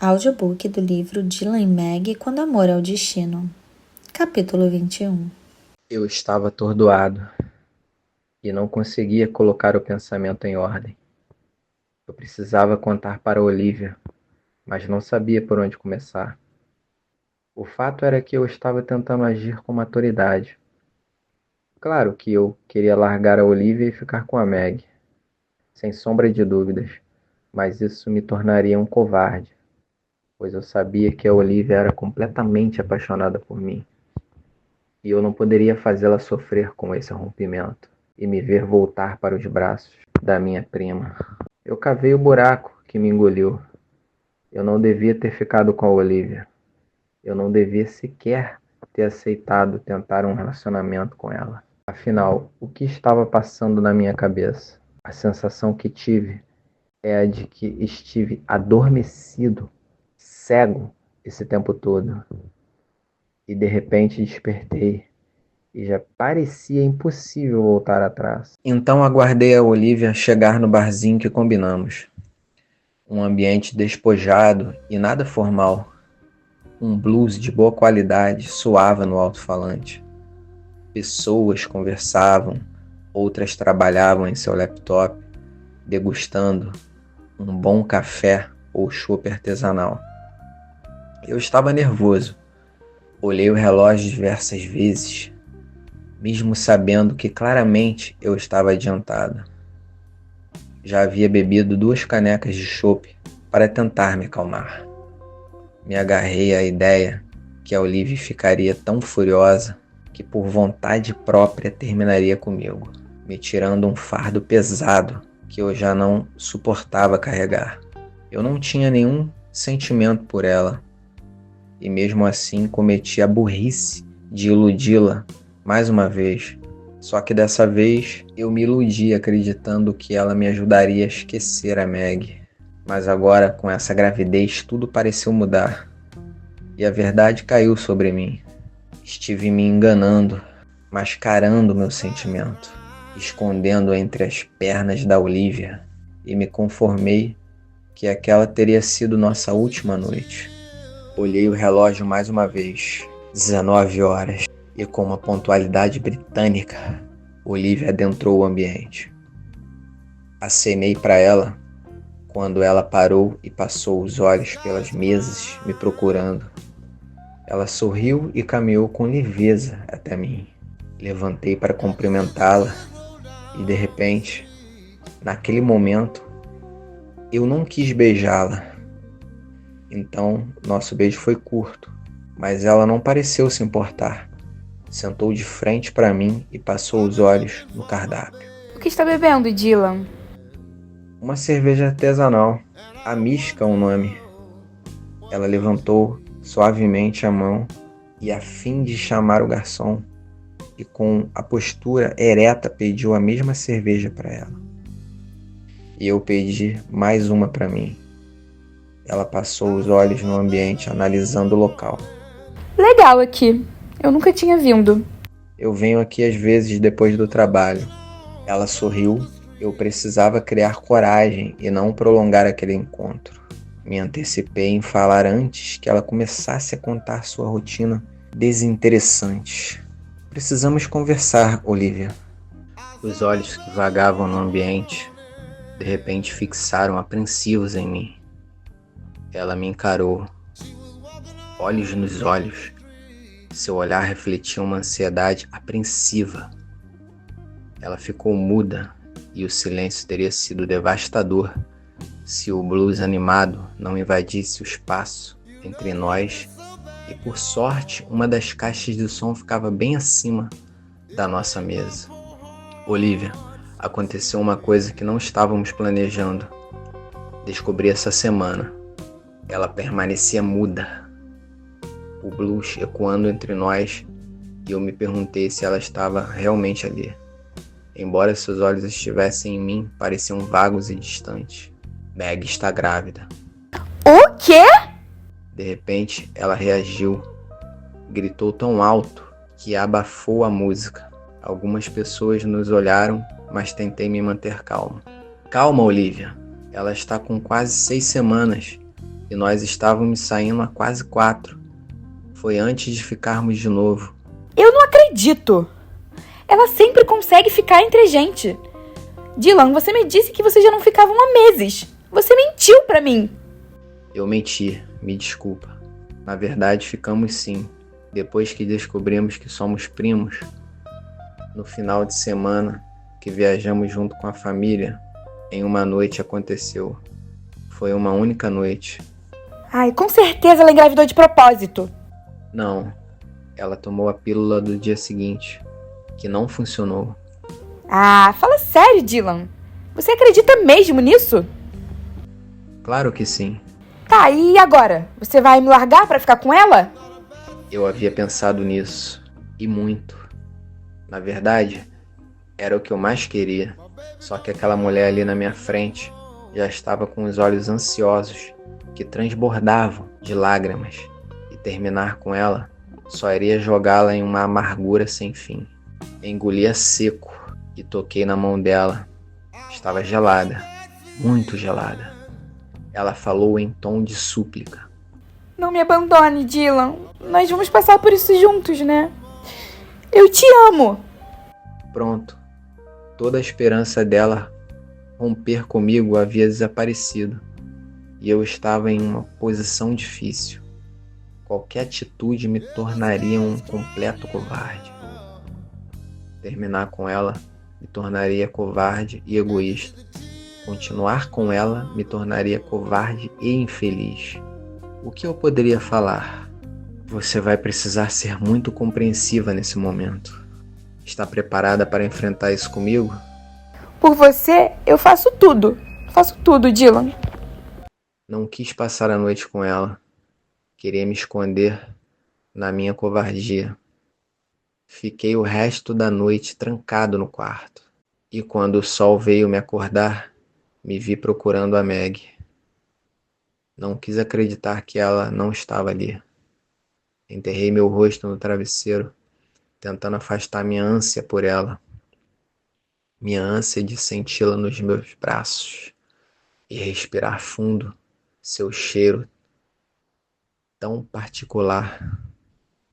Audiobook do livro Dylan e Meg Quando Amor é o Destino. Capítulo 21. Eu estava atordoado e não conseguia colocar o pensamento em ordem. Eu precisava contar para Olivia, mas não sabia por onde começar. O fato era que eu estava tentando agir com maturidade. Claro que eu queria largar a Olivia e ficar com a Meg, sem sombra de dúvidas, mas isso me tornaria um covarde, pois eu sabia que a Olivia era completamente apaixonada por mim. E eu não poderia fazê-la sofrer com esse rompimento e me ver voltar para os braços da minha prima. Eu cavei o buraco que me engoliu. Eu não devia ter ficado com a Olivia. Eu não devia sequer ter aceitado tentar um relacionamento com ela. Afinal, o que estava passando na minha cabeça? A sensação que tive é a de que estive adormecido, cego esse tempo todo. E de repente despertei. E já parecia impossível voltar atrás. Então aguardei a Olivia chegar no barzinho que combinamos. Um ambiente despojado e nada formal. Um blues de boa qualidade soava no alto-falante. Pessoas conversavam, outras trabalhavam em seu laptop, degustando um bom café ou chopp artesanal. Eu estava nervoso. Olhei o relógio diversas vezes, mesmo sabendo que claramente eu estava adiantado. Já havia bebido 2 canecas de chopp para tentar me acalmar. Me agarrei à ideia que a Olivia ficaria tão furiosa que por vontade própria terminaria comigo, me tirando um fardo pesado que eu já não suportava carregar. Eu não tinha nenhum sentimento por ela, e mesmo assim cometi a burrice de iludi-la mais uma vez. Só que dessa vez eu me iludi acreditando que ela me ajudaria a esquecer a Meg. Mas agora, com essa gravidez, tudo pareceu mudar. E a verdade caiu sobre mim. Estive me enganando, mascarando meu sentimento, escondendo entre as pernas da Olivia, e me conformei que aquela teria sido nossa última noite. Olhei o relógio mais uma vez, 19 horas, e com uma pontualidade britânica, Olivia adentrou o ambiente. Acenei para ela quando ela parou e passou os olhos pelas mesas, me procurando. Ela sorriu e caminhou com leveza até mim. Levantei para cumprimentá-la e, de repente, naquele momento, eu não quis beijá-la. Então, nosso beijo foi curto, mas ela não pareceu se importar. Sentou de frente para mim e passou os olhos no cardápio. O que está bebendo, Dylan? Uma cerveja artesanal. A Mística é o nome. Ela levantou suavemente a mão e, a fim de chamar o garçom, e com a postura ereta pediu a mesma cerveja para ela. E eu pedi mais uma para mim. Ela passou os olhos no ambiente, analisando o local. Legal aqui. Eu nunca tinha vindo. Eu venho aqui às vezes depois do trabalho. Ela sorriu. Eu precisava criar coragem e não prolongar aquele encontro. Me antecipei em falar antes que ela começasse a contar sua rotina desinteressante. Precisamos conversar, Olivia. Os olhos que vagavam no ambiente, de repente fixaram apreensivos em mim. Ela me encarou, olhos nos olhos. Seu olhar refletia uma ansiedade apreensiva. Ela ficou muda e o silêncio teria sido devastador se o blues animado não invadisse o espaço entre nós. E por sorte, uma das caixas de som ficava bem acima da nossa mesa. Olivia, aconteceu uma coisa que não estávamos planejando. Descobri essa semana. Ela permanecia muda. O blues ecoando entre nós, e eu me perguntei se ela estava realmente ali. Embora seus olhos estivessem em mim, pareciam vagos e distantes. Meg está grávida. O quê? De repente, ela reagiu. Gritou tão alto que abafou a música. Algumas pessoas nos olharam, mas tentei me manter calmo. Calma, Olivia. Ela está com quase 6 semanas. e nós estávamos saindo há quase 4. Foi antes de ficarmos de novo. Eu não acredito! Ela sempre consegue ficar entre a gente. Dylan, você me disse que vocês já não ficavam há meses. Você mentiu pra mim. Eu menti, me desculpa. Na verdade, ficamos sim. Depois que descobrimos que somos primos, no final de semana que viajamos junto com a família, em uma noite aconteceu. Foi uma única noite. Ai, com certeza ela engravidou de propósito. Não, ela tomou a pílula do dia seguinte, que não funcionou. Ah, fala sério, Dylan. Você acredita mesmo nisso? Claro que sim. Tá, e agora? Você vai me largar pra ficar com ela? Eu havia pensado nisso, e muito. Na verdade, era o que eu mais queria. Só que aquela mulher ali na minha frente já estava com os olhos ansiosos, que transbordavam de lágrimas, e terminar com ela só iria jogá-la em uma amargura sem fim. Engoli a seco e toquei na mão dela. Estava gelada, muito gelada. Ela falou em tom de súplica. Não me abandone, Dylan. Nós vamos passar por isso juntos, né? Eu te amo. Pronto. Toda a esperança dela romper comigo havia desaparecido. E eu estava em uma posição difícil. Qualquer atitude me tornaria um completo covarde. Terminar com ela me tornaria covarde e egoísta. Continuar com ela me tornaria covarde e infeliz. O que eu poderia falar? Você vai precisar ser muito compreensiva nesse momento. Está preparada para enfrentar isso comigo? Por você, eu faço tudo. Faço tudo, Dylan. Não quis passar a noite com ela. Queria me esconder na minha covardia. Fiquei o resto da noite trancado no quarto. E quando o sol veio me acordar, me vi procurando a Meg. Não quis acreditar que ela não estava ali. Enterrei meu rosto no travesseiro, tentando afastar minha ânsia por ela. Minha ânsia de senti-la nos meus braços e respirar fundo seu cheiro tão particular,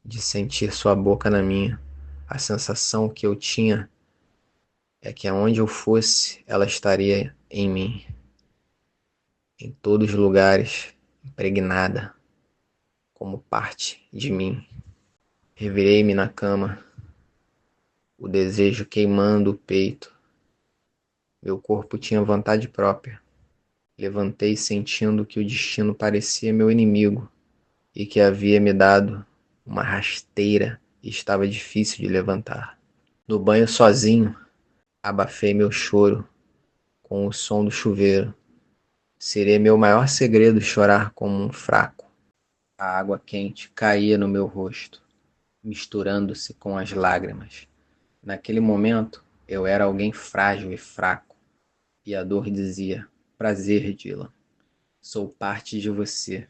de sentir sua boca na minha. A sensação que eu tinha é que aonde eu fosse, ela estaria em mim, em todos os lugares, impregnada, como parte de mim. Revirei-me na cama, o desejo queimando o peito. Meu corpo tinha vontade própria. Levantei sentindo que o destino parecia meu inimigo e que havia me dado uma rasteira e estava difícil de levantar. No banho sozinho, abafei meu choro com o som do chuveiro. Seria meu maior segredo chorar como um fraco. A água quente caía no meu rosto, misturando-se com as lágrimas. Naquele momento, eu era alguém frágil e fraco, e a dor dizia: prazer, Dylan. Sou parte de você,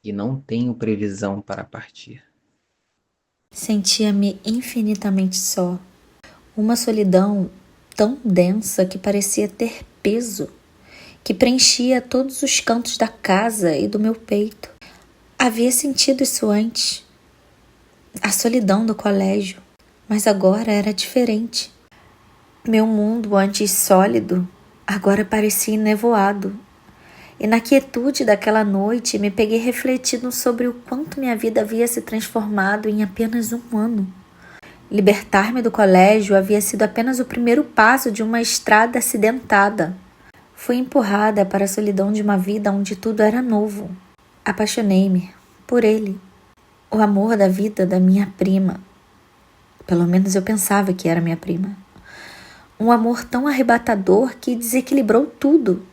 e não tenho previsão para partir. Sentia-me infinitamente só. Uma solidão tão densa que parecia ter peso, que preenchia todos os cantos da casa e do meu peito. Havia sentido isso antes, a solidão do colégio, mas agora era diferente. Meu mundo, antes sólido, agora parecia enevoado. E na quietude daquela noite me peguei refletindo sobre o quanto minha vida havia se transformado em apenas um ano. Libertar-me do colégio havia sido apenas o primeiro passo de uma estrada acidentada. Fui empurrada para a solidão de uma vida onde tudo era novo. Apaixonei-me por ele, o amor da vida da minha prima. Pelo menos eu pensava que era minha prima. Um amor tão arrebatador que desequilibrou tudo.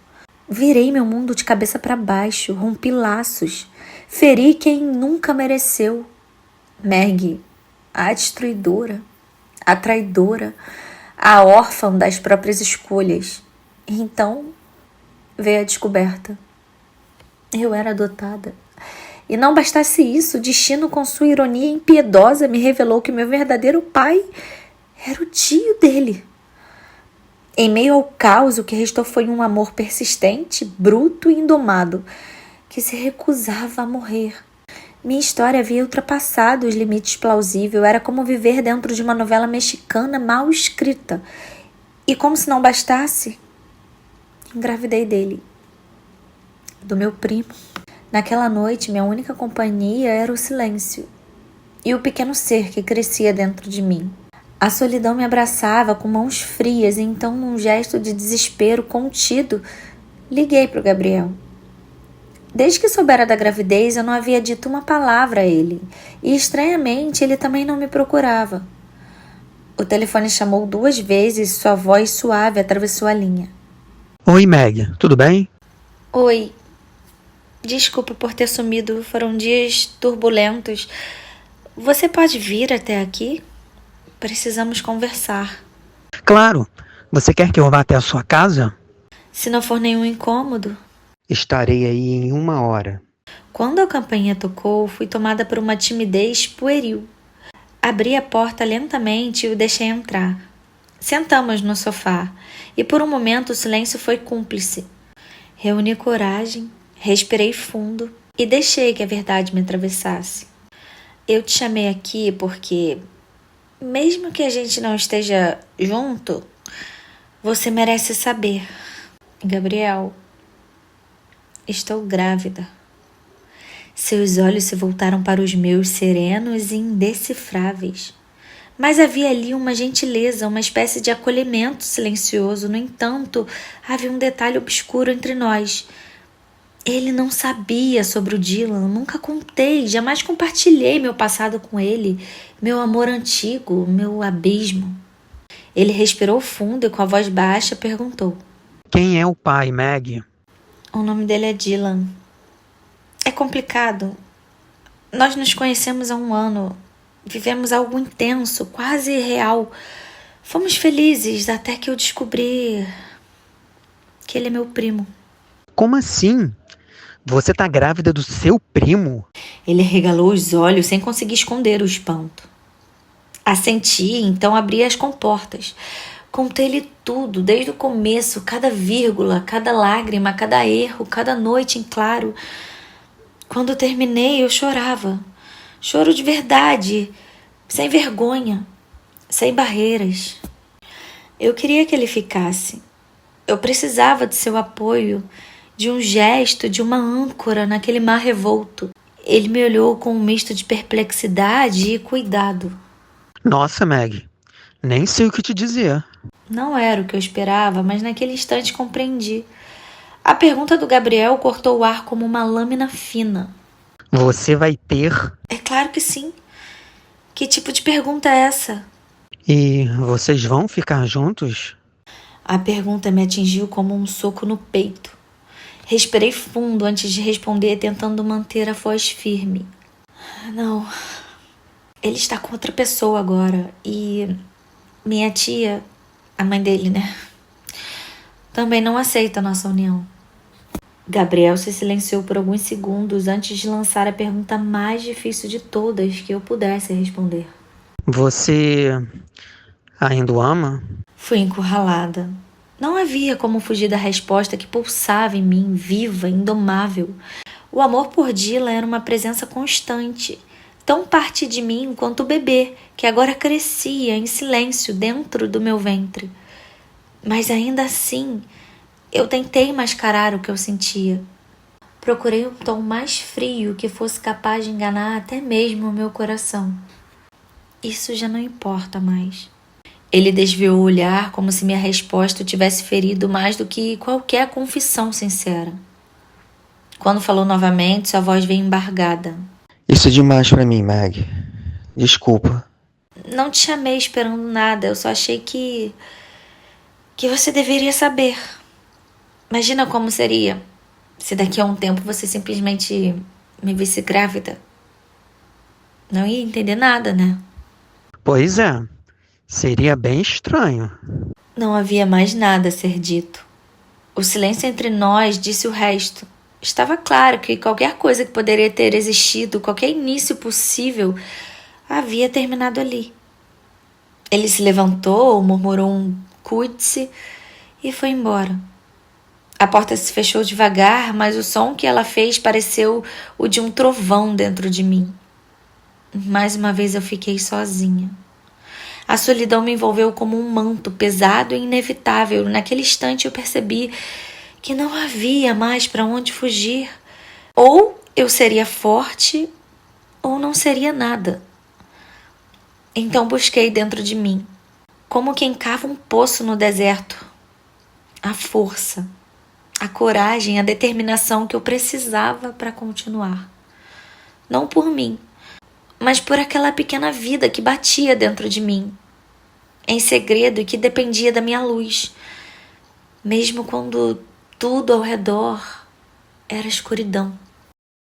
Virei meu mundo de cabeça para baixo, rompi laços, feri quem nunca mereceu. Meg, a destruidora, a traidora, a órfã das próprias escolhas. E então veio a descoberta. Eu era adotada. E não bastasse isso, o destino, com sua ironia impiedosa, me revelou que meu verdadeiro pai era o tio dele. Em meio ao caos, o que restou foi um amor persistente, bruto e indomado, que se recusava a morrer. Minha história havia ultrapassado os limites plausíveis, era como viver dentro de uma novela mexicana mal escrita. E como se não bastasse, engravidei dele, do meu primo. Naquela noite, minha única companhia era o silêncio e o pequeno ser que crescia dentro de mim. A solidão me abraçava com mãos frias e então, num gesto de desespero contido, liguei para o Gabriel. Desde que soubera da gravidez, eu não havia dito uma palavra a ele. E, estranhamente, ele também não me procurava. O telefone chamou 2 vezes e sua voz suave atravessou a linha. Oi, Meg. Tudo bem? Oi. Desculpa por ter sumido. Foram dias turbulentos. Você pode vir até aqui? Precisamos conversar. Claro. Você quer que eu vá até a sua casa? Se não for nenhum incômodo. Estarei aí em 1 hora. Quando a campainha tocou, fui tomada por uma timidez pueril. Abri a porta lentamente e o deixei entrar. Sentamos no sofá e por um momento o silêncio foi cúmplice. Reuni coragem, respirei fundo e deixei que a verdade me atravessasse. Eu te chamei aqui porque, mesmo que a gente não esteja junto, você merece saber. Gabriel, estou grávida. Seus olhos se voltaram para os meus, serenos e indecifráveis. Mas havia ali uma gentileza, uma espécie de acolhimento silencioso. No entanto, havia um detalhe obscuro entre nós. Ele não sabia sobre o Dylan, nunca contei, jamais compartilhei meu passado com ele, meu amor antigo, meu abismo. Ele respirou fundo e com a voz baixa perguntou. Quem é o pai, Meg? O nome dele é Dylan. É complicado. Nós nos conhecemos há 1 ano. Vivemos algo intenso, quase real. Fomos felizes até que eu descobri que ele é meu primo. Como assim? Você tá grávida do seu primo? Ele regalou os olhos sem conseguir esconder o espanto. Assenti, então abri as comportas. Contei-lhe tudo, desde o começo, cada vírgula, cada lágrima, cada erro, cada noite em claro. Quando terminei, eu chorava. Choro de verdade, sem vergonha, sem barreiras. Eu queria que ele ficasse. Eu precisava de seu apoio, de um gesto, de uma âncora naquele mar revolto. Ele me olhou com um misto de perplexidade e cuidado. Nossa, Meg. Nem sei o que te dizer. Não era o que eu esperava, mas naquele instante compreendi. A pergunta do Gabriel cortou o ar como uma lâmina fina. Você vai ter? É claro que sim. Que tipo de pergunta é essa? E vocês vão ficar juntos? A pergunta me atingiu como um soco no peito. Respirei fundo antes de responder, tentando manter a voz firme. Não. Ele está com outra pessoa agora. E minha tia, a mãe dele, né? Também não aceita a nossa união. Gabriel se silenciou por alguns segundos antes de lançar a pergunta mais difícil de todas que eu pudesse responder. Você ainda o ama? Fui encurralada. Não havia como fugir da resposta que pulsava em mim, viva, indomável. O amor por Dylan era uma presença constante, tão parte de mim quanto o bebê, que agora crescia em silêncio dentro do meu ventre. Mas ainda assim, eu tentei mascarar o que eu sentia. Procurei um tom mais frio que fosse capaz de enganar até mesmo o meu coração. Isso já não importa mais. Ele desviou o olhar como se minha resposta o tivesse ferido mais do que qualquer confissão sincera. Quando falou novamente, sua voz veio embargada. Isso é demais pra mim, Meg. Desculpa. Não te chamei esperando nada, eu só achei que você deveria saber. Imagina como seria se daqui a um tempo você simplesmente me visse grávida. Não ia entender nada, né? Pois é. Seria bem estranho. Não havia mais nada a ser dito. O silêncio entre nós disse o resto. Estava claro que qualquer coisa que poderia ter existido, qualquer início possível, havia terminado ali. Ele se levantou, murmurou um cuide-se e foi embora. A porta se fechou devagar, mas o som que ela fez pareceu o de um trovão dentro de mim. Mais uma vez eu fiquei sozinha. A solidão me envolveu como um manto pesado e inevitável. Naquele instante eu percebi que não havia mais para onde fugir. Ou eu seria forte, ou não seria nada. Então busquei dentro de mim, como quem cava um poço no deserto, a força, a coragem, a determinação que eu precisava para continuar. Não por mim, mas por aquela pequena vida que batia dentro de mim, em segredo e que dependia da minha luz, mesmo quando tudo ao redor era escuridão.